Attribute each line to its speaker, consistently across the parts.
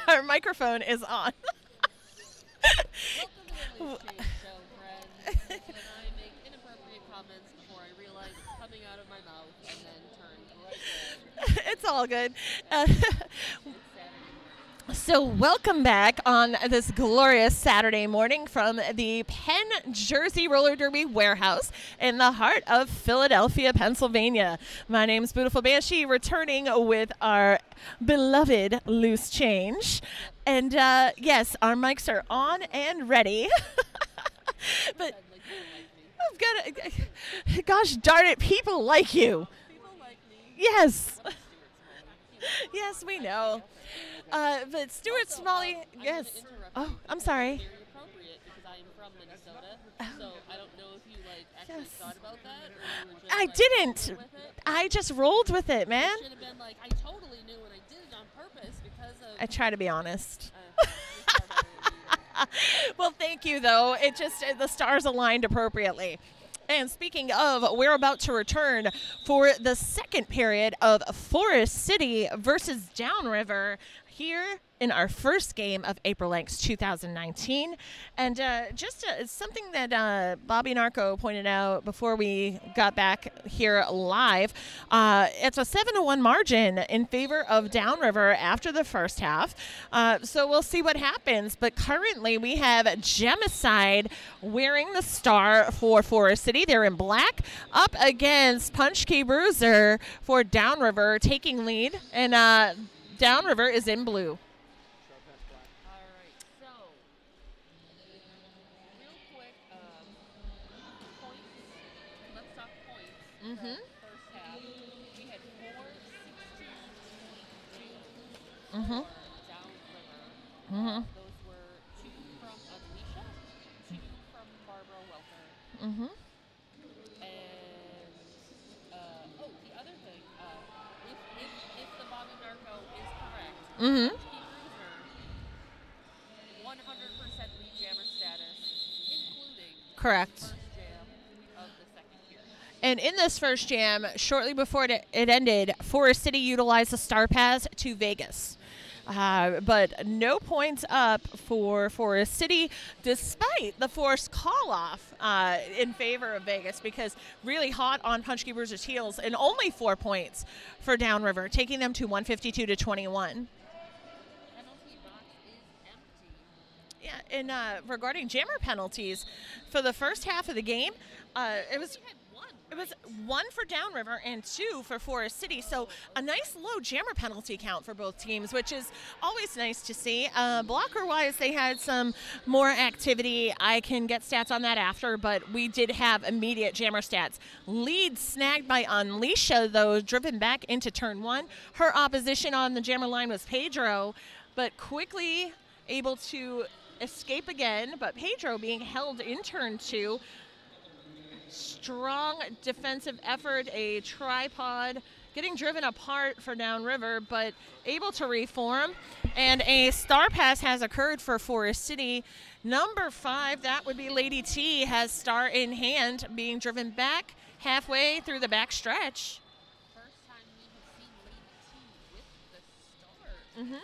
Speaker 1: Our microphone is on.
Speaker 2: Welcome to the Loose Change Show, friends. When I make inappropriate comments before I realize it's coming out of my mouth and then turn right red.
Speaker 1: It's all good.
Speaker 2: It's Saturday morning.
Speaker 1: So welcome back on this glorious Saturday morning from the Penn Jersey Roller Derby Warehouse in the heart of Philadelphia, Pennsylvania. My name's Beautiful Banshee, returning with our beloved Loose Change. And yes, our mics are on and ready. But I've got to, gosh darn it, people like you.
Speaker 2: People like me.
Speaker 1: Yes. Yes, we know. But Stuart Smalley, yes. Oh, I'm sorry.
Speaker 2: Very appropriate because I am from Minnesota, so I don't know if you actually
Speaker 1: Yes.
Speaker 2: thought about that. Or you were just,
Speaker 1: I didn't.
Speaker 2: rolling with it.
Speaker 1: I just rolled with it, man.
Speaker 2: You should have been like, I totally knew and I did it on purpose because of.
Speaker 1: I try to be honest.
Speaker 2: You're far better than me.
Speaker 1: Well, thank you, though. It just, the stars aligned appropriately. And speaking of, we're about to return for the second period of Forest City versus Downriver here in our first game of AprilAngst 2019. And just something that Bobby Narco pointed out before we got back here live, it's a 7-1 margin in favor of Downriver after the first half. So we'll see what happens. But currently we have Gemicide wearing the star for Forest City. They're in black, up against Punch Key Bruiser for Downriver, taking lead. And Downriver is in blue.
Speaker 2: All right, so real quick, points. Let's talk points.
Speaker 1: Mhm.
Speaker 2: First half, we had 4-16 to
Speaker 1: Mhm.
Speaker 2: Downriver.
Speaker 1: Mhm.
Speaker 2: Those were 2 from Alicia, 2 from Barbara Welker,
Speaker 1: Mhm.
Speaker 2: and the other thing, if the Bobby Narco is correct.
Speaker 1: Mhm.
Speaker 2: Key Bruiser, 100% lead jammer status, including
Speaker 1: Correct.
Speaker 2: first jam of the second period.
Speaker 1: And in this first jam, shortly before it ended, Forest City utilized the Star Pass to Vegas. But no points up for Forest City, despite the forced call-off in favor of Vegas, because really hot on Punch Key Bruiser's heels, and only 4 points for Downriver, taking them to 152 to 21.
Speaker 2: Penalty box is empty.
Speaker 1: Yeah, and regarding jammer penalties, for the first half of the game, it was.
Speaker 2: We had one.
Speaker 1: It was 1 for Downriver and 2 for Forest City, so a nice low jammer penalty count for both teams, which is always nice to see. Blocker-wise, they had some more activity. I can get stats on that after, but we did have immediate jammer stats. Lead snagged by Unleasha, though, driven back into turn 1. Her opposition on the jammer line was Pedro, but quickly able to escape again, but Pedro being held in turn 2. Strong defensive effort, a tripod getting driven apart for Downriver, but able to reform. And a star pass has occurred for Forest City. Number 5, that would be Lady T, has star in hand, being driven back halfway through the back stretch.
Speaker 2: First time we have seen Lady T with the start.
Speaker 1: Mm-hmm.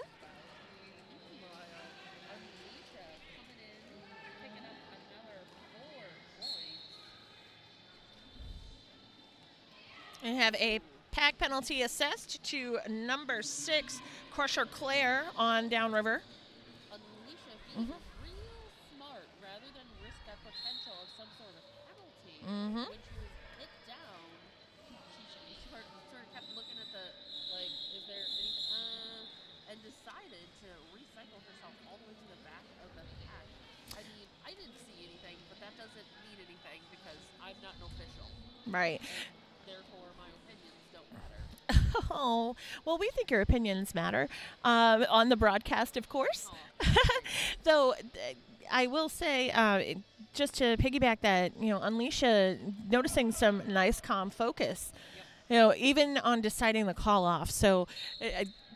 Speaker 2: Meanwhile, Alicia coming in, picking up another 4 points.
Speaker 1: And have a pack penalty assessed to number 6, Crusher Claire on Downriver.
Speaker 2: Alicia being real smart rather than risk that potential of some sort of penalty.
Speaker 1: Mhm.
Speaker 2: When she was hit down, she sort of kept looking at the, is there anything, and decided to recycle herself all the way to the back of the pack. I mean, I didn't see anything, but that doesn't mean anything because I'm not an official.
Speaker 1: Right.
Speaker 2: And therefore, my opinions don't matter.
Speaker 1: Oh, well, we think your opinions matter on the broadcast, of course. Though I will say, just to piggyback that, Unleasha noticing some nice calm focus, even on deciding the call off. So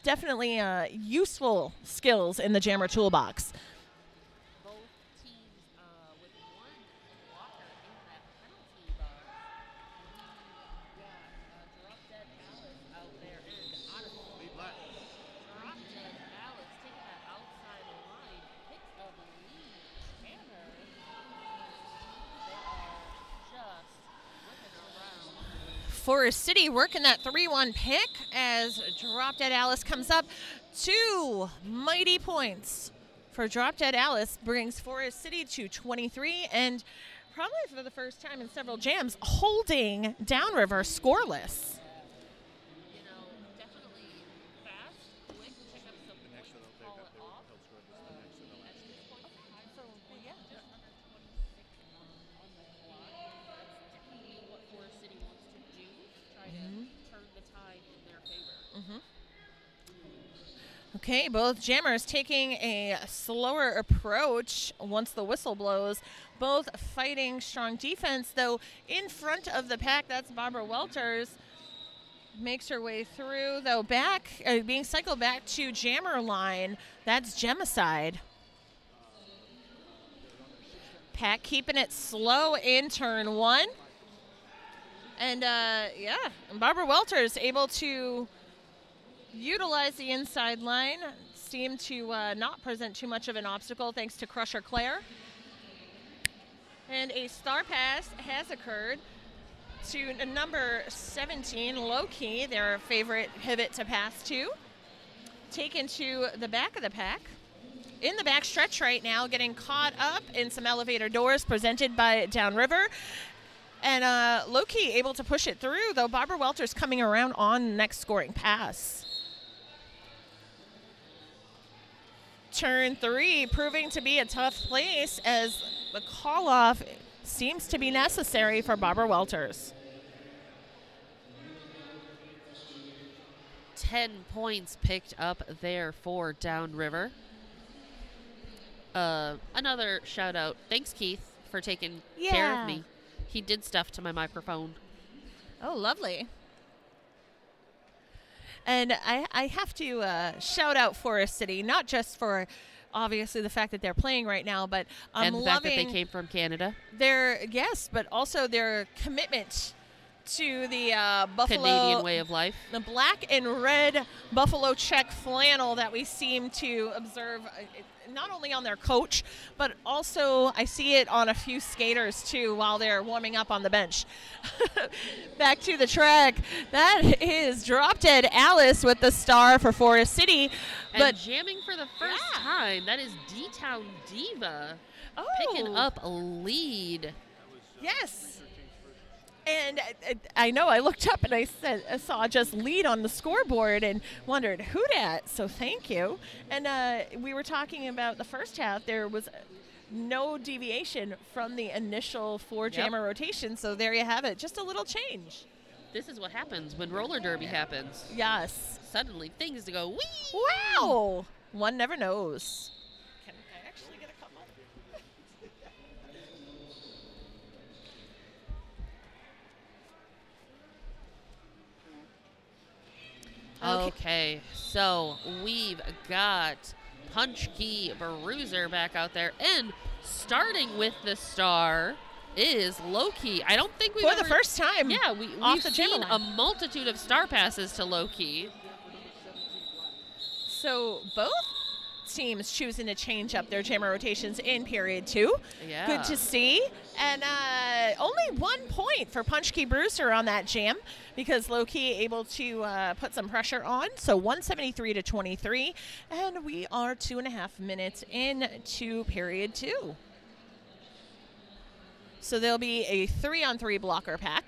Speaker 1: definitely useful skills in the jammer toolbox.
Speaker 2: Both teams with one blocker in that penalty box. We got Drop Dead Alice out there and out of Drop Dead Alice taking that out
Speaker 1: Forest City working that 3-1 pick as Drop Dead Alice comes up. 2 mighty points for Drop Dead Alice brings Forest City to 23, and probably for the first time in several jams, holding Downriver scoreless.
Speaker 2: You know, definitely fast, quick, pick up some points, call it off. At 6 points behind, so yeah, just under 26 on the clock. That's definitely what Forest City wants to do, try to turn the tide in their favor.
Speaker 1: Okay, both jammers taking a slower approach once the whistle blows. Both fighting strong defense, though in front of the pack, that's Barbara Welters. Makes her way through, though back, being cycled back to jammer line. That's Gemicide. Pack keeping it slow in turn 1. And Barbara Welters able to utilize the inside line, seemed to not present too much of an obstacle thanks to Crusher Claire. And a star pass has occurred to number 17, Low-Key, their favorite pivot to pass to. Taken to the back of the pack. In the back stretch right now, getting caught up in some elevator doors presented by Downriver. And Low-Key able to push it through, though Barbara Welters coming around on next scoring pass. Turn 3 proving to be a tough place as the call-off seems to be necessary for Barbara Welters.
Speaker 2: 10 points picked up there for Downriver. Another shout out. Thanks, Keith, for taking care of me. He did stuff to my microphone.
Speaker 1: Oh, lovely. And I have to shout out Forest City, not just for obviously the fact that they're playing right now, but I'm
Speaker 2: and the fact that they came from Canada.
Speaker 1: But also their commitment to the Buffalo
Speaker 2: Canadian way of life.
Speaker 1: The black and red Buffalo check flannel that we seem to observe not only on their coach, but also I see it on a few skaters too while they're warming up on the bench. Back to the track. That is Drop Dead Alice with the star for Forest City.
Speaker 2: But jamming for the first time, that is D-Town Diva picking up a lead.
Speaker 1: Yes. And I know I looked up and I saw just lead on the scoreboard and wondered who dat, so thank you. And we were talking about the first half. There was no deviation from the initial 4 jammer rotation, so there you have it. Just a little change.
Speaker 2: This is what happens when roller derby happens.
Speaker 1: Yes.
Speaker 2: Suddenly things go wee.
Speaker 1: Wow. One never knows. Can I actually get a couple?
Speaker 2: Okay, so we've got Punch Key Bruiser back out there, and starting with the star is Low-Key. I don't think we've
Speaker 1: for the first time.
Speaker 2: Yeah, we've seen a multitude of star passes to Low-Key.
Speaker 1: So both teams choosing to change up their jammer rotations in period 2.
Speaker 2: Yeah.
Speaker 1: Good to see. And only 1 point for Punch Key Bruiser on that jam because Low-Key able to put some pressure on. So 173 to 23. And we are 2.5 minutes into period 2. So there'll be a 3-on-3 blocker pack.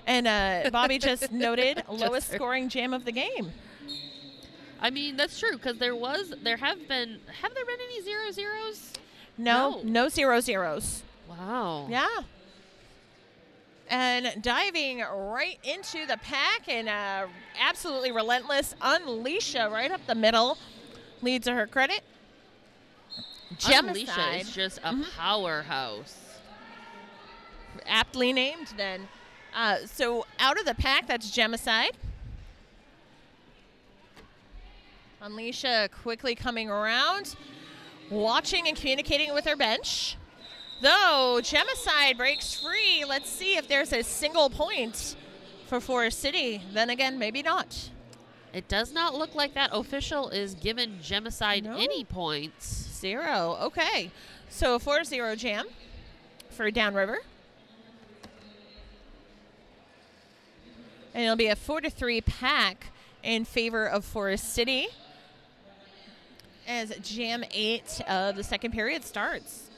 Speaker 1: And Bobby just noted lowest scoring jam of the game.
Speaker 2: I mean, that's true, because have there been any 0-0s?
Speaker 1: No 0-0s.
Speaker 2: Wow.
Speaker 1: Yeah. And diving right into the pack and absolutely relentless Unleasha right up the middle leads to her credit.
Speaker 2: Unleasha is just a powerhouse.
Speaker 1: Aptly named then. So out of the pack, that's Gemicide. Unleasha quickly coming around, watching and communicating with her bench. Though Gemicide breaks free, let's see if there's a single point for Forest City. Then again, maybe not.
Speaker 2: It does not look like that official is giving Gemicide any points.
Speaker 1: 0. Okay. So 4-0 jam for Downriver. And it'll be a 4-3 pack in favor of Forest City as Jam 8 of the second period starts.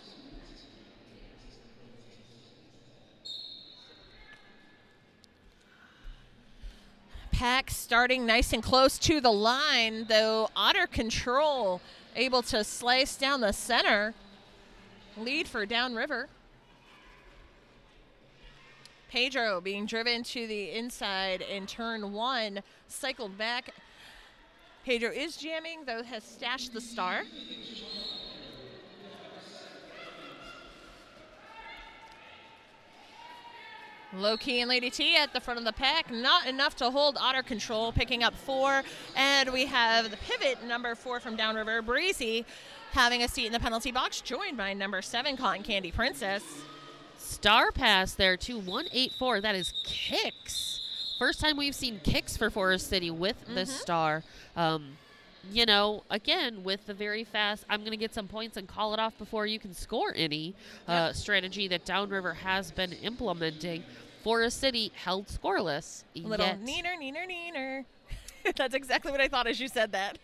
Speaker 1: Pack starting nice and close to the line, though Otter Control able to slice down the center. Lead for Downriver. Pedro being driven to the inside in turn 1, cycled back. Pedro is jamming, though has stashed the star. Low Key and Lady T at the front of the pack. Not enough to hold Otter Control, picking up 4. And we have the pivot, number 4 from Downriver, Breezy, having a seat in the penalty box, joined by number 7, Cotton Candy Princess.
Speaker 2: Star pass there to 184. That is kicks. First time we've seen kicks for Forest City with the star. You know, again, with the very fast, I'm going to get some points and call it off before you can score any strategy that Downriver has been implementing. Forest City held scoreless.
Speaker 1: A little neener. That's exactly what I thought as you said that.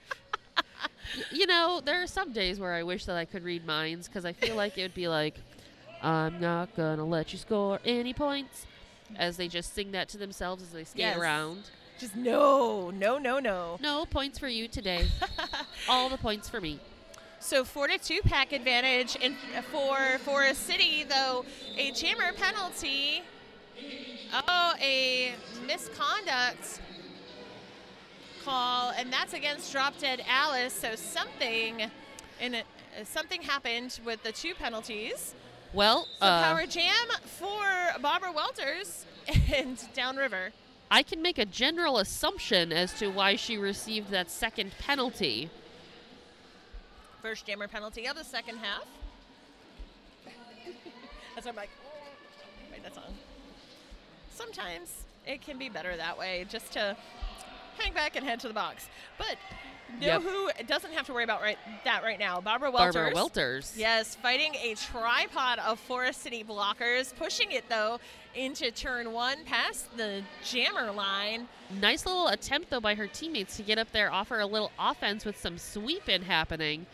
Speaker 2: You know, there are some days where I wish that I could read minds, because I feel like it would be like, I'm not going to let you score any points, as they just sing that to themselves as they skate around.
Speaker 1: Just no.
Speaker 2: No points for you today. All the points for me.
Speaker 1: So 4-2 pack advantage for Forest City, though a jammer penalty. Oh, a misconduct call, and that's against Drop Dead Alice. So something happened with the 2 penalties.
Speaker 2: Well,
Speaker 1: so power jam for Barbara Welters and Downriver.
Speaker 2: I can make a general assumption as to why she received that second penalty.
Speaker 1: First jammer penalty of the second half. As I'm like, wait, that's on. Sometimes it can be better that way, just to hang back and head to the box. But who doesn't have to worry about that right now? Barbara Welters. Yes, fighting a tripod of Forest City blockers, pushing it, though, into turn 1 past the jammer line.
Speaker 2: Nice little attempt, though, by her teammates to get up there, offer a little offense with some sweep-in happening.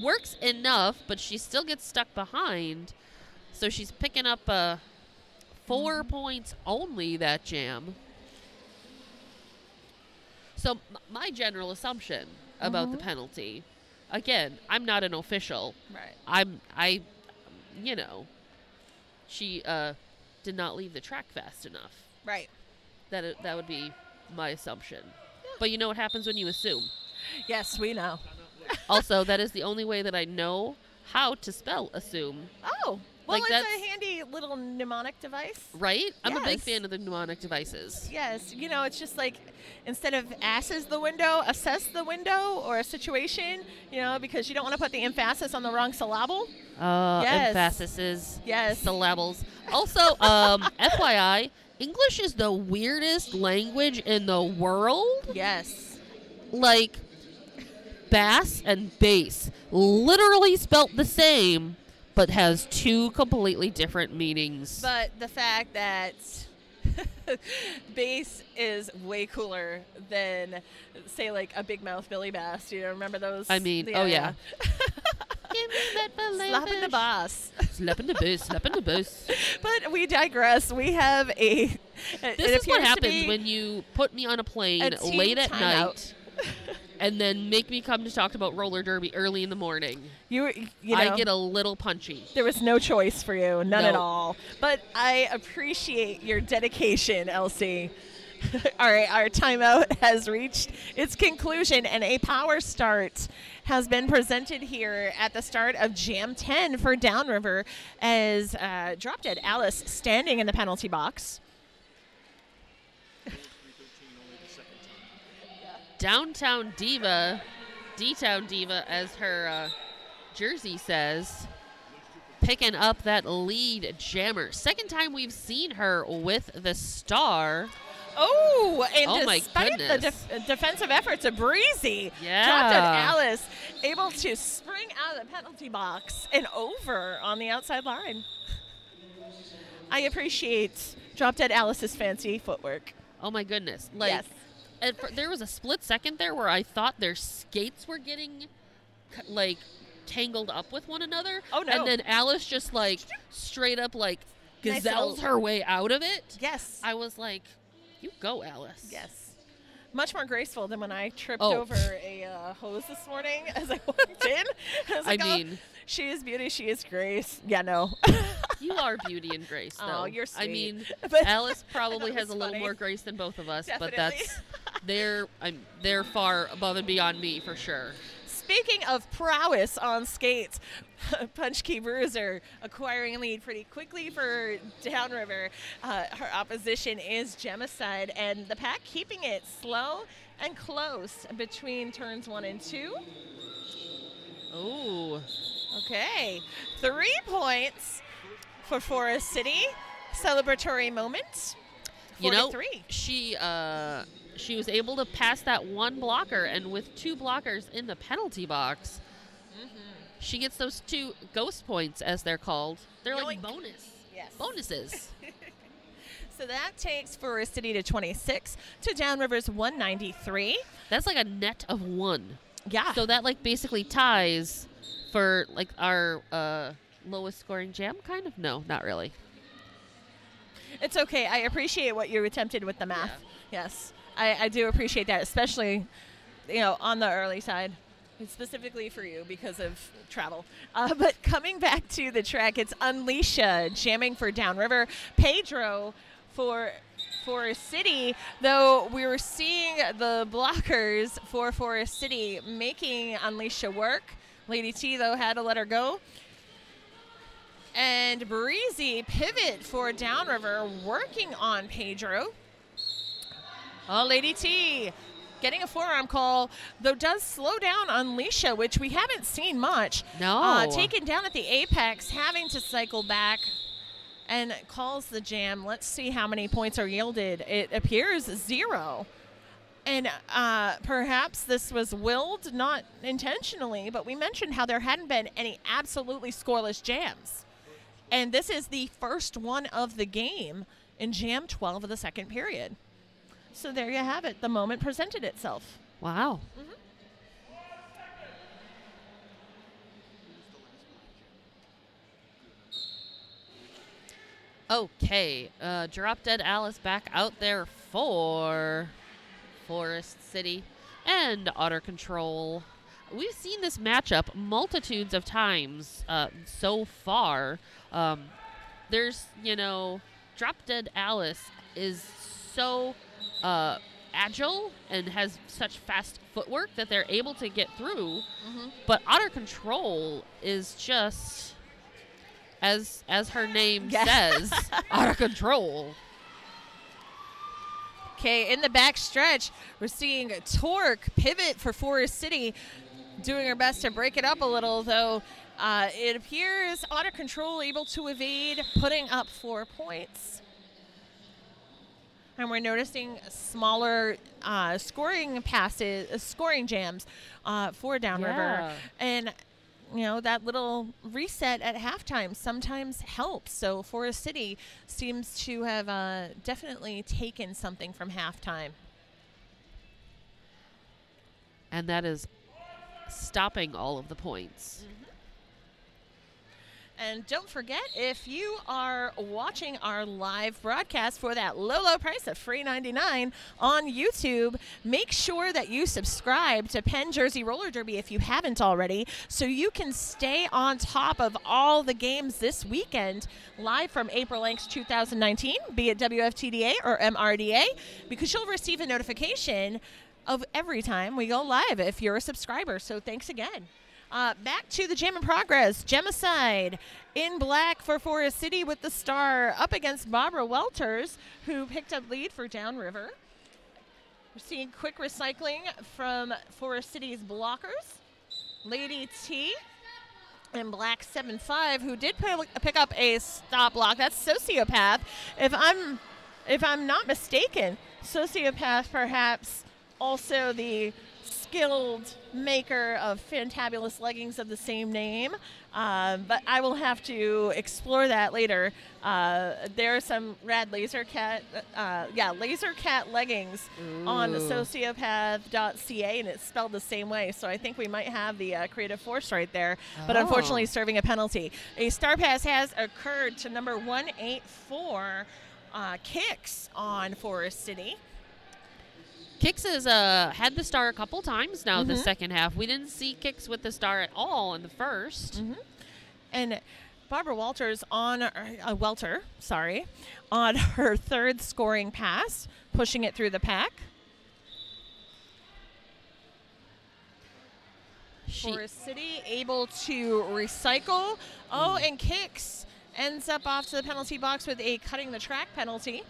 Speaker 2: Works enough, but she still gets stuck behind. So she's picking up 4 points only, that jam. So my general assumption about the penalty, again, I'm not an official.
Speaker 1: Right.
Speaker 2: She did not leave the track fast enough.
Speaker 1: Right.
Speaker 2: That would be my assumption. Yeah. But you know what happens when you assume.
Speaker 1: Yes, we know.
Speaker 2: Also, that is the only way that I know how to spell assume.
Speaker 1: Oh. Well, like it's a handy little mnemonic device.
Speaker 2: Right? I'm a big fan of the mnemonic devices.
Speaker 1: Yes. You know, it's just like instead of assess the window or a situation, you know, because you don't want to put the emphasis on the wrong syllable.
Speaker 2: Emphasis. Yes. Syllables. Also, FYI, English is the weirdest language in the world.
Speaker 1: Yes.
Speaker 2: Like, bass and bass, literally spelt the same, but has 2 completely different meanings.
Speaker 1: But the fact that bass is way cooler than, say, like a big mouth Billy Bass. You know, remember those?
Speaker 2: I mean, oh yeah.
Speaker 1: Give me that slapping the bass.
Speaker 2: Slapping the bass, slapping the bass.
Speaker 1: But we digress. We have a.
Speaker 2: This is what happens when you put me on a plane late at night. And then make me come to talk about roller derby early in the morning.
Speaker 1: You know,
Speaker 2: I get a little punchy.
Speaker 1: There was no choice for you, none at all. But I appreciate your dedication, Elsie. All right, our timeout has reached its conclusion, and a power start has been presented here at the start of Jam 10 for Downriver as Drop Dead Alice standing in the penalty box.
Speaker 2: Downtown Diva, D-Town Diva, as her jersey says, picking up that lead jammer. Second time we've seen her with the star.
Speaker 1: Oh, and
Speaker 2: my
Speaker 1: despite
Speaker 2: goodness.
Speaker 1: the defensive efforts of Breezy,
Speaker 2: Yeah.
Speaker 1: Drop Dead Alice able to spring out of the penalty box and over on the outside line. I appreciate Drop Dead Alice's fancy footwork.
Speaker 2: Oh my goodness! Like,
Speaker 1: Yes.
Speaker 2: there was a split second there where I thought their skates were getting like tangled up with one another.
Speaker 1: Oh, no.
Speaker 2: And then Alice just like straight up like
Speaker 1: Nice
Speaker 2: gazelles
Speaker 1: little-
Speaker 2: her way out of it.
Speaker 1: Yes.
Speaker 2: I was like, "You go, Alice."
Speaker 1: Yes. Much more graceful than when I tripped
Speaker 2: Oh.
Speaker 1: over a hose this morning as I walked in. I was like,
Speaker 2: I mean,
Speaker 1: she is beauty, she is grace. Yeah, no.
Speaker 2: you are beauty and grace, though.
Speaker 1: Oh, you're
Speaker 2: I
Speaker 1: sweet.
Speaker 2: mean,
Speaker 1: But
Speaker 2: Alice probably
Speaker 1: that
Speaker 2: has a
Speaker 1: was
Speaker 2: little
Speaker 1: funny.
Speaker 2: more grace than both of us,
Speaker 1: Definitely.
Speaker 2: but they're far above and beyond me for sure.
Speaker 1: Speaking of prowess on skates, Punch Key Bruiser acquiring a lead pretty quickly for Downriver. Her opposition is Gemicide, and the pack keeping it slow and close between turns 1 and 2.
Speaker 2: Oh,
Speaker 1: Okay, 3 points for Forest City. Celebratory moment. 4-3.
Speaker 2: She was able to pass that one blocker, and with 2 blockers in the penalty box, she gets those 2 ghost points, as they're called. They're like
Speaker 1: Yoink. Yes.
Speaker 2: bonuses.
Speaker 1: So that takes Forest City to 26 to Downriver's 193.
Speaker 2: That's like a net of 1.
Speaker 1: Yeah.
Speaker 2: So that like basically ties for like our lowest scoring jam, kind of? No, not really.
Speaker 1: It's okay. I appreciate what you attempted with the math. Yes. I do appreciate that, especially, on the early side, specifically for you because of travel. But coming back to the track, it's Unleasha jamming for Downriver. Pedro for Forest City, though we were seeing the blockers for Forest City making Unleasha work. Lady T, though, had to let her go. And Breezy pivot for Downriver, working on Pedro. Oh, Lady T getting a forearm call, though does slow down Unleasha, which we haven't seen much.
Speaker 2: No.
Speaker 1: Taken down at the apex, having to cycle back and calls the jam. Let's see how many points are yielded. It appears 0. And perhaps this was willed, not intentionally, but we mentioned how there hadn't been any absolutely scoreless jams. And this is the first one of the game in Jam 12 of the second period. So there you have it. The moment presented itself.
Speaker 2: Wow. Okay, Drop Dead Alice back out there for Forest City and Otter Control. We've seen this matchup multitudes of times so far. There's, Drop Dead Alice is so agile and has such fast footwork that they're able to get through. But Otter Control is just, as her name says, Otter Control.
Speaker 1: Okay, in the back stretch, we're seeing Torque pivot for Forest City, doing her best to break it up a little, though it appears Otter Control able to evade, putting up 4 points. And we're noticing smaller scoring jams for Downriver.
Speaker 2: Yeah.
Speaker 1: And, that little reset at halftime sometimes helps. So Forest City seems to have definitely taken something from halftime.
Speaker 2: And that is stopping all of the points.
Speaker 1: And don't forget, if you are watching our live broadcast for that low price of free $99 on YouTube, make sure that you subscribe to Penn Jersey Roller Derby if you haven't already, so you can stay on top of all the games this weekend live from AprilAngst 2019, be it WFTDA or MRDA, because you'll receive a notification of every time we go live if you're a subscriber. So thanks again. Back to the jam in progress. Gemicide in black for Forest City with the star up against Barbara Welters, who picked up lead for Downriver. We're seeing quick recycling from Forest City's blockers. Lady T in black 7-5, who did pick up a stop block. That's Sociopath. If I'm not mistaken, Sociopath perhaps also the skilled maker of fantabulous leggings of the same name, but I will have to explore that later. There are some rad Laser Cat leggings on sociopath.ca, and it's spelled the same way, so I think we might have the creative force right there, but unfortunately serving a penalty. A star pass has occurred to number 184, Kicks on Forest City.
Speaker 2: Kicks has had the star a couple times now the second half. We didn't see Kicks with the star at all in the first.
Speaker 1: And Barbara Welter on her third scoring pass, pushing it through the pack. Forest City able to recycle. And Kicks ends up off to the penalty box with a cutting the track penalty.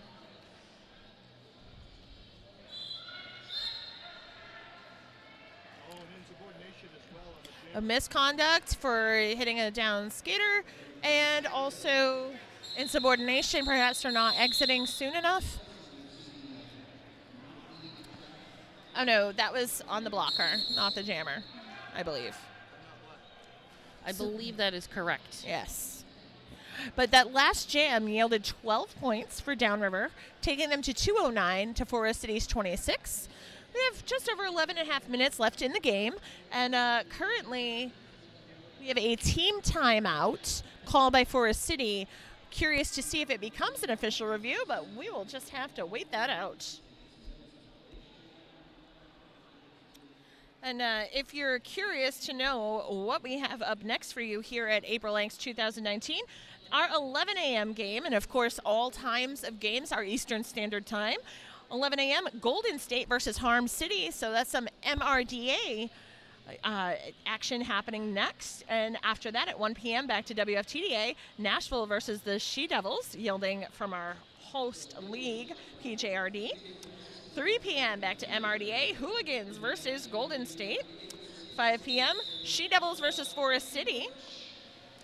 Speaker 1: A misconduct for hitting a down skater, and also insubordination. Perhaps they're not exiting soon enough. Oh no, that was on the blocker, not the jammer, I believe.
Speaker 2: I believe that is correct.
Speaker 1: Yes. But that last jam yielded 12 points for Downriver, taking them to 209 to Forest City's 26. We have just over 11 and a half minutes left in the game, and currently we have a team timeout called by Forest City. Curious to see if it becomes an official review, but we will just have to wait that out. And if you're curious to know what we have up next for you here at AprilAngst 2019, our 11 a.m. game, and of course all times of games are Eastern Standard Time. 11 a.m. Golden State versus Harm City, so that's some MRDA action happening next. And after that at 1 p.m. back to WFTDA, Nashville versus the She-Devils, yielding from our host league, PJRD. 3 p.m. back to MRDA, Hooligans versus Golden State. 5 p.m. She-Devils versus Forest City.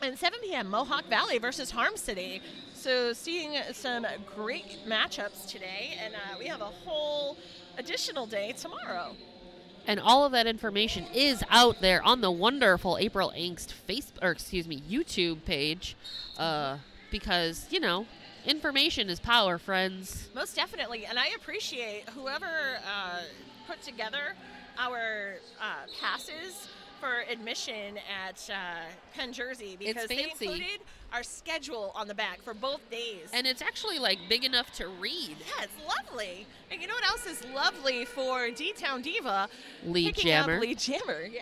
Speaker 1: And 7 p.m. Mohawk Valley versus Harm City. So seeing some great matchups today, and we have a whole additional day tomorrow.
Speaker 2: And all of that information is out there on the wonderful AprilAngst YouTube page, because, you know, information is power, friends.
Speaker 1: Most definitely, and I appreciate whoever put together our passes for admission at Penn Jersey, because they included our schedule on the back for both days.
Speaker 2: And it's actually like big enough to read.
Speaker 1: Yeah, it's lovely. And you know what else is lovely for D-Town Diva?
Speaker 2: Lead jammer.
Speaker 1: Lead jammer, yeah.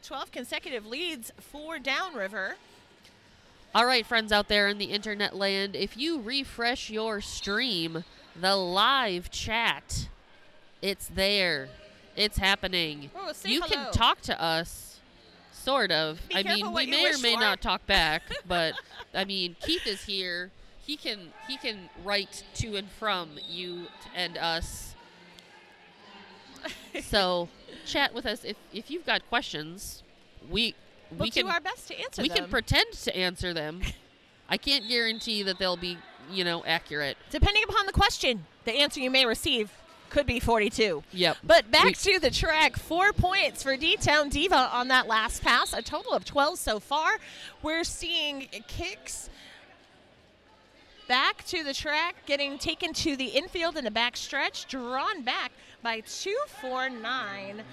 Speaker 1: 12 consecutive leads for Downriver.
Speaker 2: All right, friends out there in the internet land, if you refresh your stream, the live chat, it's there. It's happening.
Speaker 1: Oh,
Speaker 2: you
Speaker 1: hello.
Speaker 2: can talk to us, sort of.
Speaker 1: Be
Speaker 2: I mean,
Speaker 1: careful
Speaker 2: we
Speaker 1: what you
Speaker 2: may or
Speaker 1: wish
Speaker 2: may
Speaker 1: for.
Speaker 2: not talk back, but I mean, Keith is here. He can write to and from you and us. So, chat with us if you've got questions.
Speaker 1: We'll
Speaker 2: can
Speaker 1: do our best to answer them.
Speaker 2: We can pretend to answer them. I can't guarantee that they'll be, accurate.
Speaker 1: Depending upon the question, the answer you may receive could be 42.
Speaker 2: Yep.
Speaker 1: But back to the track, 4 points for D-Town Diva on that last pass, a total of 12 so far. We're seeing kicks back to the track, getting taken to the infield in the back stretch, drawn back by 249.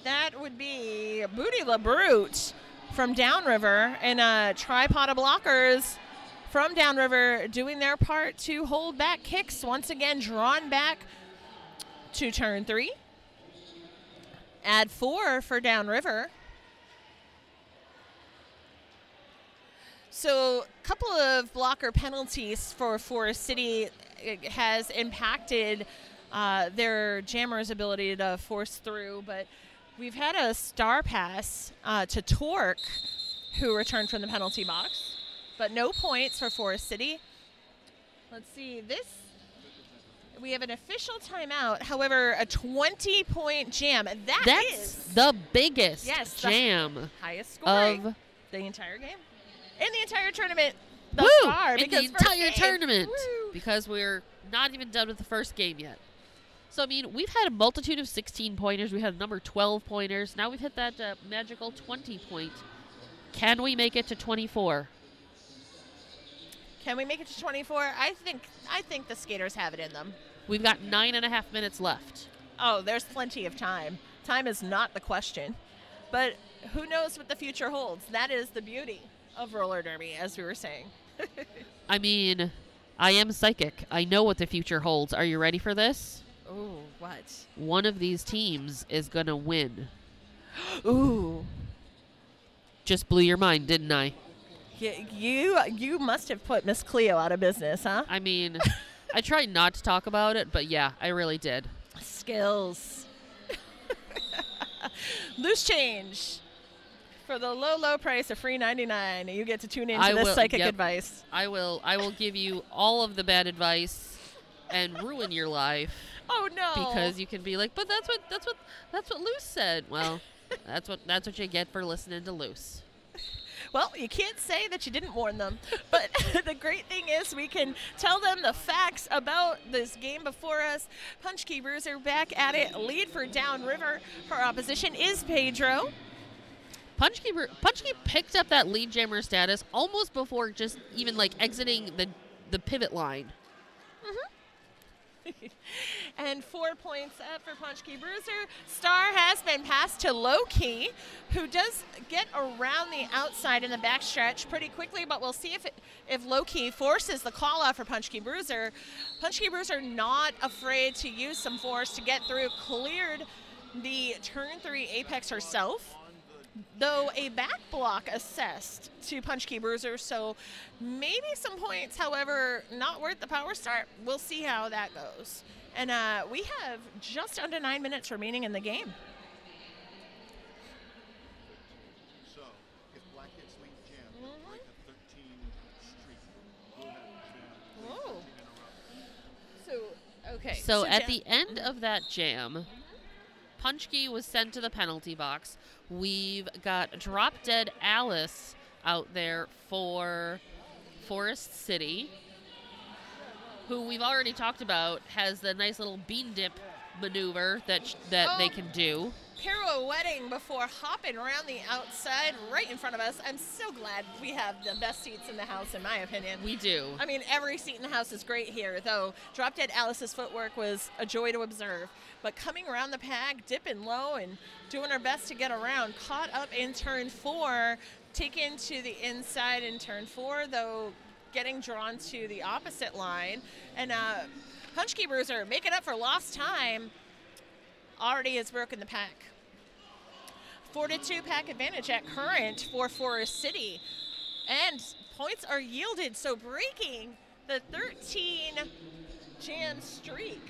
Speaker 1: That would be Booty LaBrute from Downriver, and a tripod of blockers from Downriver doing their part to hold back kicks. Once again, drawn back to turn 3. Add 4 for Downriver. So a couple of blocker penalties for Forest City has impacted their jammer's ability to force through, but we've had a star pass to Torque, who returned from the penalty box, but no points for Forest City. Let's see, we have an official timeout. However, a 20-point jam. That's
Speaker 2: the biggest jam
Speaker 1: the highest scoring
Speaker 2: of
Speaker 1: the entire game. In the entire tournament thus
Speaker 2: Woo!
Speaker 1: far.
Speaker 2: In the
Speaker 1: Because first
Speaker 2: entire
Speaker 1: game,
Speaker 2: tournament.
Speaker 1: woo!
Speaker 2: Because we're not even done with the first game yet. So, I mean, we've had a multitude of 16-pointers. We had a number 12-pointers. Now we've hit that magical 20-point. Can we make it to 24?
Speaker 1: Can we make it to 24? I think the skaters have it in them.
Speaker 2: We've got 9.5 minutes left.
Speaker 1: Oh, there's plenty of time. Time is not the question. But who knows what the future holds? That is the beauty of roller derby, as we were saying.
Speaker 2: I mean, I am psychic. I know what the future holds. Are you ready for this?
Speaker 1: Ooh, what?
Speaker 2: One of these teams is going to win.
Speaker 1: Ooh.
Speaker 2: Just blew your mind, didn't I?
Speaker 1: You must have put Miss Cleo out of business, huh?
Speaker 2: I mean, I tried not to talk about it, but yeah, I really did.
Speaker 1: Skills. Loose change. For the low, low price of free $99, you get to tune into this psychic advice.
Speaker 2: I will give you all of the bad advice and ruin your life.
Speaker 1: Oh no!
Speaker 2: Because you can be like, but that's what Luce said. Well, that's what you get for listening to Luce.
Speaker 1: Well, you can't say that you didn't warn them, but the great thing is we can tell them the facts about this game before us. Punchkey Bruiser back at it. Lead for Downriver. Her opposition is Pedro.
Speaker 2: Punchkey picked up that lead jammer status almost before just even like exiting the pivot line.
Speaker 1: And 4 points up for Punchkey Bruiser. Star has been passed to Loki, who does get around the outside in the backstretch pretty quickly, but we'll see if Loki forces the call out for Punchkey Bruiser. Punchkey Bruiser not afraid to use some force to get through, cleared the turn 3 apex herself, though a back block assessed to Punchkey Bruiser, so maybe some points, however, not worth the power start. We'll see how that goes. And we have just under 9 minutes remaining in the game.
Speaker 3: So, if Black hits lead jam, they'll break a 13 streak. We'll have 13 in a row.
Speaker 1: So, okay.
Speaker 2: So at the end of that jam, Punchkey was sent to the penalty box. We've got Drop Dead Alice out there for Forest City, who we've already talked about has the nice little bean dip maneuver that they can do.
Speaker 1: Pirouetting before hopping around the outside right in front of us. I'm so glad we have the best seats in the house, in my opinion.
Speaker 2: We do.
Speaker 1: I mean, every seat in the house is great here, though Drop Dead Alice's footwork was a joy to observe. But coming around the pack, dipping low and doing her best to get around, caught up in turn 4, taken to the inside in turn 4, though getting drawn to the opposite line. And Punchkey Bruiser, making up for lost time, already has broken the pack. 4-2 pack advantage at current for Forest City. And points are yielded, so breaking the 13 jam streak.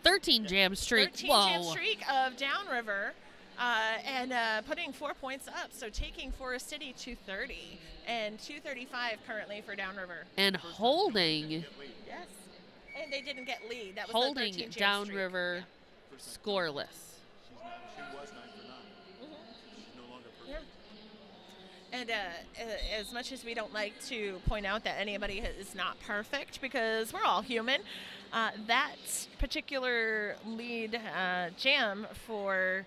Speaker 2: 13 jam streak.
Speaker 1: 13
Speaker 2: Whoa.
Speaker 1: jam streak of Downriver. And putting 4 points up, so taking Forest City to 30 and 235 currently for Downriver.
Speaker 2: And holding.
Speaker 1: Yes, and they didn't get lead. That was
Speaker 2: holding
Speaker 1: the 13 jam
Speaker 2: Downriver scoreless.
Speaker 3: She was 9 for 9. She's no longer perfect.
Speaker 1: Yeah. And as much as we don't like to point out that anybody is not perfect, because we're all human, that particular lead jam for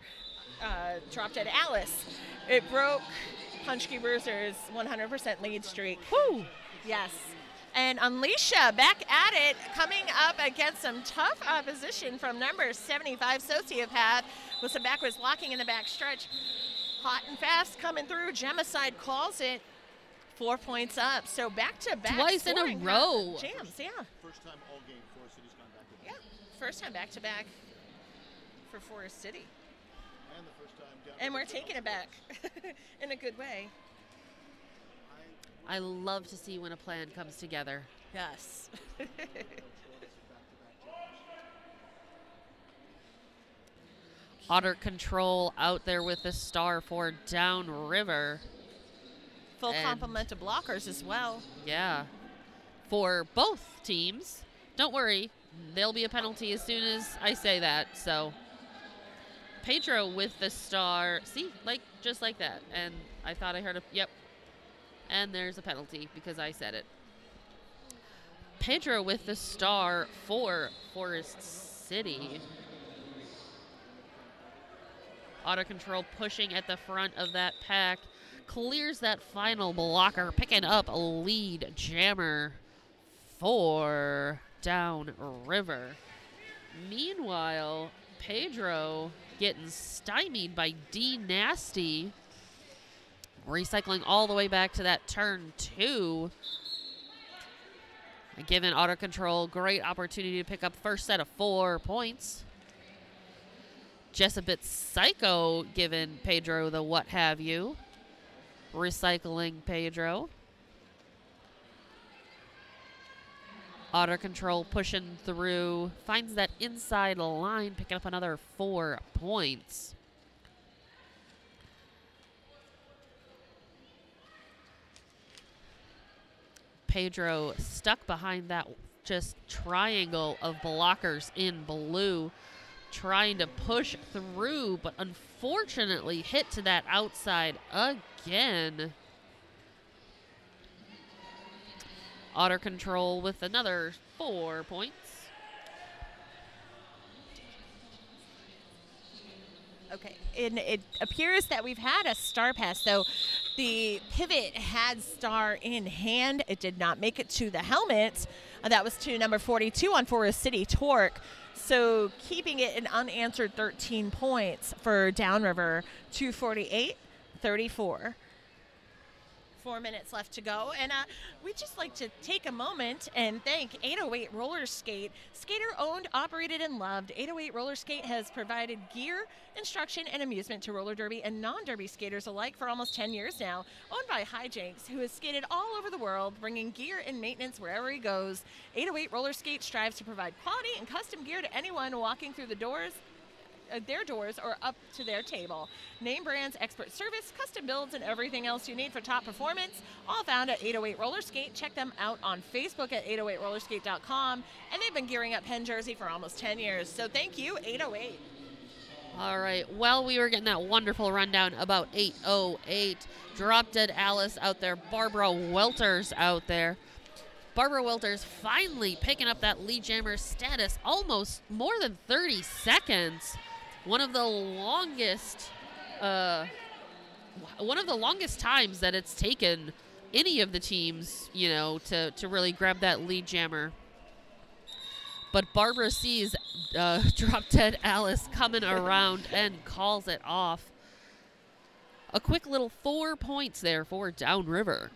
Speaker 1: Drop Dead Alice, it broke Punchkey Bruiser's 100% lead streak.
Speaker 2: Woo!
Speaker 1: Yes. And Unleasha back at it, coming up against some tough opposition from number 75 Sociopath with some backwards locking in the back stretch. Hot and fast coming through. Gemicide calls it. 4 points up. So back-to-back
Speaker 2: Twice in a row.
Speaker 1: Jams, yeah.
Speaker 3: First time all game Forest City's gone back to back.
Speaker 1: Yeah, first time back-to-back for Forest City.
Speaker 3: And the first time down.
Speaker 1: And we're taking it back in a good way.
Speaker 2: I love to see when a plan comes together.
Speaker 1: Yes.
Speaker 2: Otter Control out there with the star for Downriver.
Speaker 1: Full
Speaker 2: And-
Speaker 1: complement of blockers as well.
Speaker 2: Yeah. For both teams. Don't worry, there'll be a penalty as soon as I say that. So Pedro with the star. See, just like that. And I thought I heard a yep. And there's a penalty because I said it. Pedro with the star for Forest City. Auto Control pushing at the front of that pack. Clears that final blocker, picking up a lead jammer for Downriver. Meanwhile, Pedro getting stymied by D Nasty. Recycling all the way back to that turn 2. Giving Auto Control great opportunity to pick up first set of 4 points. Just a bit psycho giving Pedro the what have you. Recycling Pedro. Auto Control pushing through. Finds that inside line, picking up another 4 points. Pedro stuck behind that just triangle of blockers in blue, trying to push through, but unfortunately hit to that outside again. Auto Control with another 4 points.
Speaker 1: Okay, and it appears that we've had a star pass, so the pivot had star in hand. It did not make it to the helmet. That was to number 42 on Forest City Torque. So keeping it an unanswered 13 points for Downriver, 248-34. 4 minutes left to go, and we'd just like to take a moment and thank 808 Roller Skate. Skater owned, operated, and loved. 808 Roller Skate has provided gear, instruction, and amusement to roller derby and non-derby skaters alike for almost 10 years now. Owned by Hijinks, who has skated all over the world, bringing gear and maintenance wherever he goes. 808 Roller Skate strives to provide quality and custom gear to anyone walking through the doors, their doors, or up to their table. Name brands, expert service, custom builds, and everything else you need for top performance, all found at 808 Roller Skate. Check them out on Facebook at 808rollerskate.com, and they've been gearing up Penn Jersey for almost 10 years. So thank you, 808.
Speaker 2: All right, well, we were getting that wonderful rundown about 808. Drop Dead Alice out there, Barbara Welters out there. Barbara Welters finally picking up that lead jammer status, almost more than 30 seconds. One of the longest times that it's taken any of the teams, you know, to really grab that lead jammer. But Barbara sees Drop Dead Alice coming around and calls it off. A quick little 4 points there for Downriver.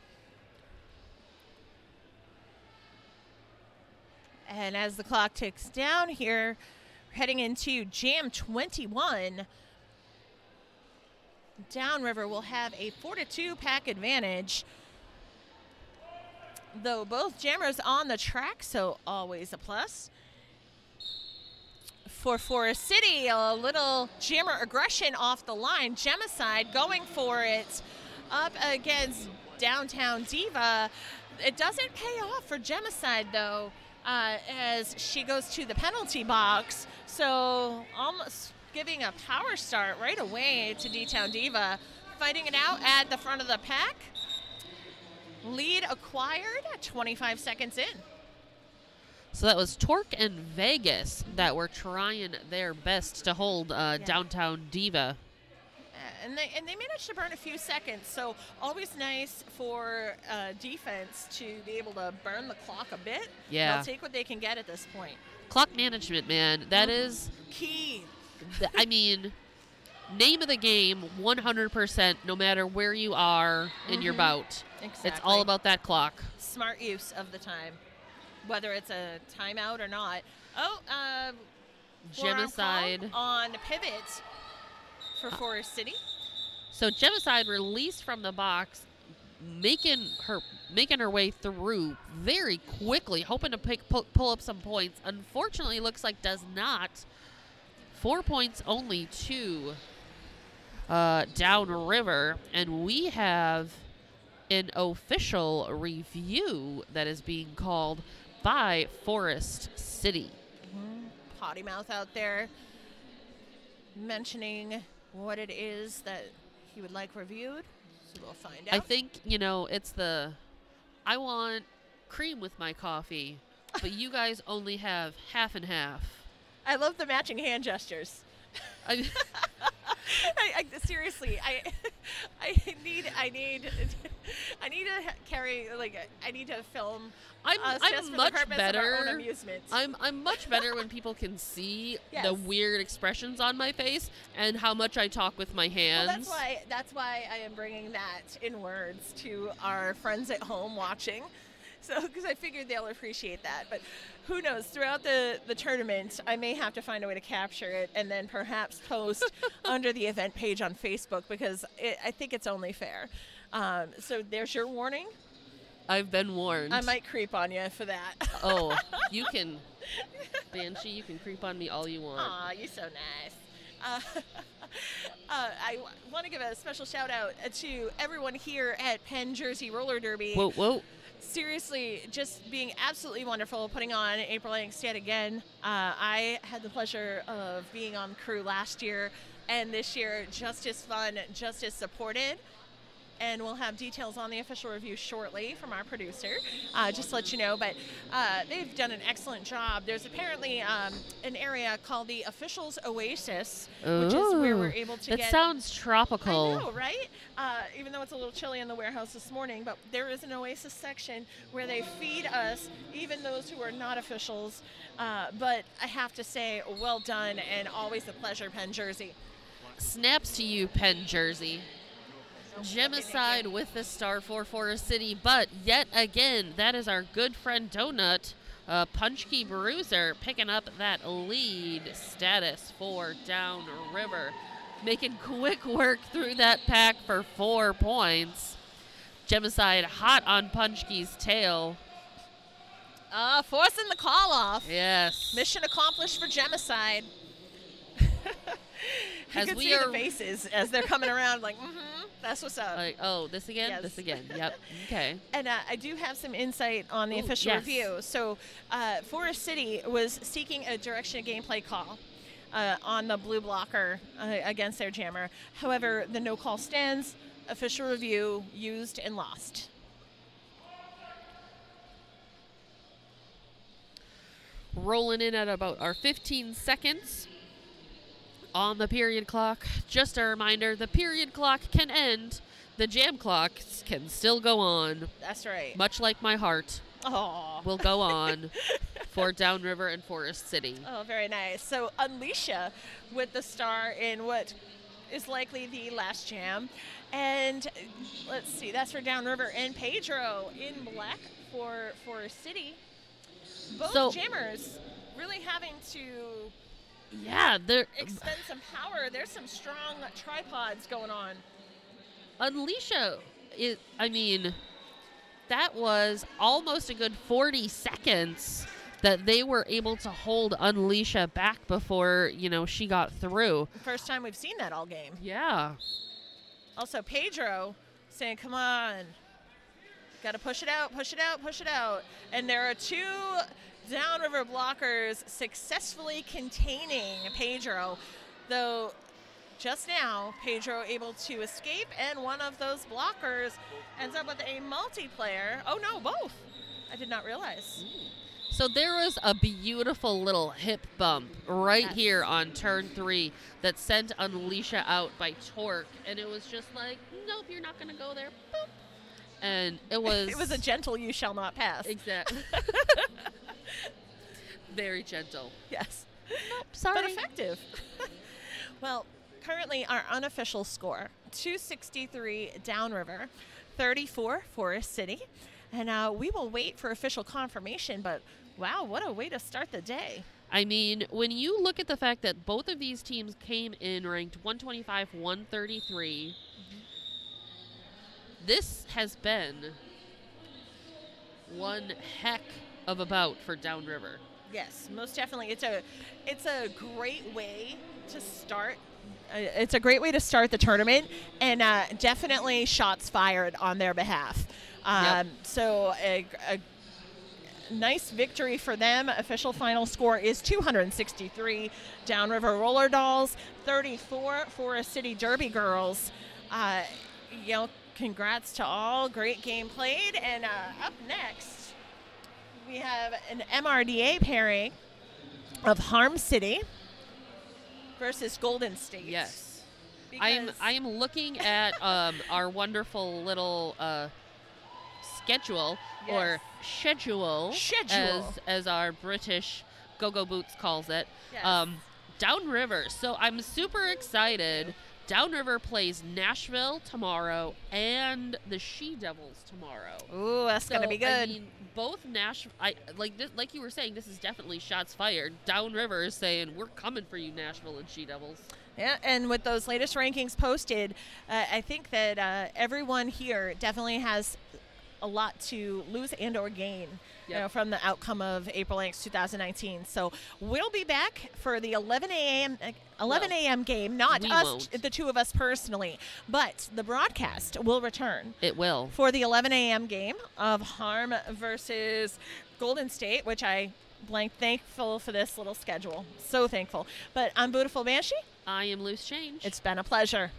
Speaker 1: And as the clock ticks down here, we're heading into Jam 21. Downriver will have a 4-2 pack advantage, though both jammers on the track, so always a plus. For Forest City, a little jammer aggression off the line. Gemicide going for it up against Downtown Diva. It doesn't pay off for Gemicide, though, as she goes to the penalty box. So almost giving a power start right away to D-Town Diva. Fighting it out at the front of the pack. Lead acquired at 25 seconds in.
Speaker 2: So that was Torque and Vegas that were trying their best to hold Downtown Diva.
Speaker 1: And they managed to burn a few seconds, so always nice for defense to be able to burn the clock a bit.
Speaker 2: Yeah.
Speaker 1: They'll take what they can get at this point.
Speaker 2: Clock management, man. That is
Speaker 1: key.
Speaker 2: I mean, name of the game, 100%, no matter where you are in your bout.
Speaker 1: Exactly.
Speaker 2: It's all about that clock.
Speaker 1: Smart use of the time, whether it's a timeout or not.
Speaker 2: Gemicide
Speaker 1: on pivot for Forest City.
Speaker 2: So Gemicide released from the box, making her way through very quickly, hoping to pull up some points. Unfortunately, looks like does not. 4 points only to Downriver, and we have an official review that is being called by Forest City.
Speaker 1: Potty mouth out there mentioning what it is that he would like reviewed. So we'll find out.
Speaker 2: I think, you know, it's I want cream with my coffee, but you guys only have half and half.
Speaker 1: I love the matching hand gestures. Seriously, I need to carry, like, I need to film.
Speaker 2: I'm
Speaker 1: just for
Speaker 2: much
Speaker 1: the purpose
Speaker 2: better.
Speaker 1: Of our own amusement.
Speaker 2: I'm much better when people can see
Speaker 1: Yes.
Speaker 2: the weird expressions on my face and how much I talk with my hands.
Speaker 1: Well, that's why I am bringing that in words to our friends at home watching. So, because I figured they'll appreciate that. But who knows? Throughout the tournament, I may have to find a way to capture it and then perhaps post under the event page on Facebook, because I think it's only fair. So there's your warning.
Speaker 2: I've been warned.
Speaker 1: I might creep on you for that.
Speaker 2: Oh, you can, Banshee, you can creep on me all you want.
Speaker 1: Aw, you're so nice. I want to give a special shout out to everyone here at Penn Jersey Roller Derby.
Speaker 2: Whoa, whoa.
Speaker 1: Seriously, just being absolutely wonderful, putting on AprilAngst yet again. I had the pleasure of being on the crew last year, and this year just as fun, just as supported. And we'll have details on the official review shortly from our producer, just to let you know. But they've done an excellent job. There's apparently an area called the Officials Oasis, which is where we're able to
Speaker 2: that
Speaker 1: get...
Speaker 2: That sounds tropical.
Speaker 1: I know, right? Even though it's a little chilly in the warehouse this morning, but there is an Oasis section where they feed us, even those who are not officials. But I have to say, well done, and always a pleasure, Penn Jersey.
Speaker 2: Snaps to you, Penn Jersey. Gemicide with the star for Forest City, but yet again, that is our good friend Donut, Punchkey Bruiser, picking up that lead status for Downriver, making quick work through that pack for 4 points. Gemicide hot on Punchkey's tail.
Speaker 1: Forcing the call off.
Speaker 2: Yes.
Speaker 1: Mission accomplished for Gemicide. You can see the faces as they're coming around, like, that's what's up.
Speaker 2: Like, oh, this again?
Speaker 1: Yes.
Speaker 2: This again. Yep. Okay.
Speaker 1: And I do have some insight on the official review. So Forest City was seeking a direction of gameplay call on the blue blocker against their jammer. However, the no call stands. Official review used and lost.
Speaker 2: Rolling in at about our 15 seconds on the period clock. Just a reminder, the period clock can end. The jam clocks can still go on.
Speaker 1: That's right.
Speaker 2: Much like my heart will go on for Downriver and Forest City.
Speaker 1: Oh, very nice. So Unleasha with the star in what is likely the last jam. And let's see, that's for Downriver. And Pedro in black for Forest City. Both jammers really having to...
Speaker 2: Yeah, they're
Speaker 1: expend some power. There's some strong tripods going on.
Speaker 2: Unleasha, I mean, that was almost a good 40 seconds that they were able to hold Unleasha back before, she got through.
Speaker 1: First time we've seen that all game.
Speaker 2: Yeah.
Speaker 1: Also, Pedro saying, come on. Got to push it out, push it out, push it out. And there are 2 Downriver blockers successfully containing Pedro, though just now Pedro able to escape, and one of those blockers ends up with a multiplayer. Oh no, both. I did not realize.
Speaker 2: So there was a beautiful little hip bump right here on turn 3 that sent Unleasha out by Torque, and it was just like, nope, you're not going to go there. Boop. And it was...
Speaker 1: It was a gentle you shall not pass.
Speaker 2: Exactly. Very gentle.
Speaker 1: Yes.
Speaker 2: Nope, sorry.
Speaker 1: But effective. Well, currently our unofficial score, 263 Downriver, 34 Forest City. And we will wait for official confirmation, but wow, what a way to start the day.
Speaker 2: I mean, when you look at the fact that both of these teams came in ranked 125, 133, this has been one heck of a bout for Downriver.
Speaker 1: Yes, most definitely. It's a great way to start. It's a great way to start the tournament, and definitely shots fired on their behalf. So a nice victory for them. Official final score is 263 Downriver Roller Dolls, 34 Forest City Derby Girls. Congrats to all. Great game played. And up next, we have an MRDA pairing of Harm City versus Golden State.
Speaker 2: Yes. I am looking at our wonderful little schedule or schedule. As our British Go-Go Boots calls it.
Speaker 1: Yes.
Speaker 2: Downriver. So I'm super excited. Downriver plays Nashville tomorrow and the She-Devils tomorrow.
Speaker 1: Ooh, that's gonna be good.
Speaker 2: I mean, both Nashville. Like you were saying, this is definitely shots fired. Downriver is saying we're coming for you, Nashville and She-Devils.
Speaker 1: Yeah, and with those latest rankings posted, I think that everyone here definitely has a lot to lose and or gain from the outcome of AprilAngst 2019. So we'll be back for the 11 a.m. game, not us, the two of us personally, but the broadcast will return.
Speaker 2: It will.
Speaker 1: For the 11 a.m. game of Harm versus Golden State, which I blank thankful for this little schedule. So thankful. But I'm Beautiful Banshee.
Speaker 2: I am Loose Change.
Speaker 1: It's been a pleasure.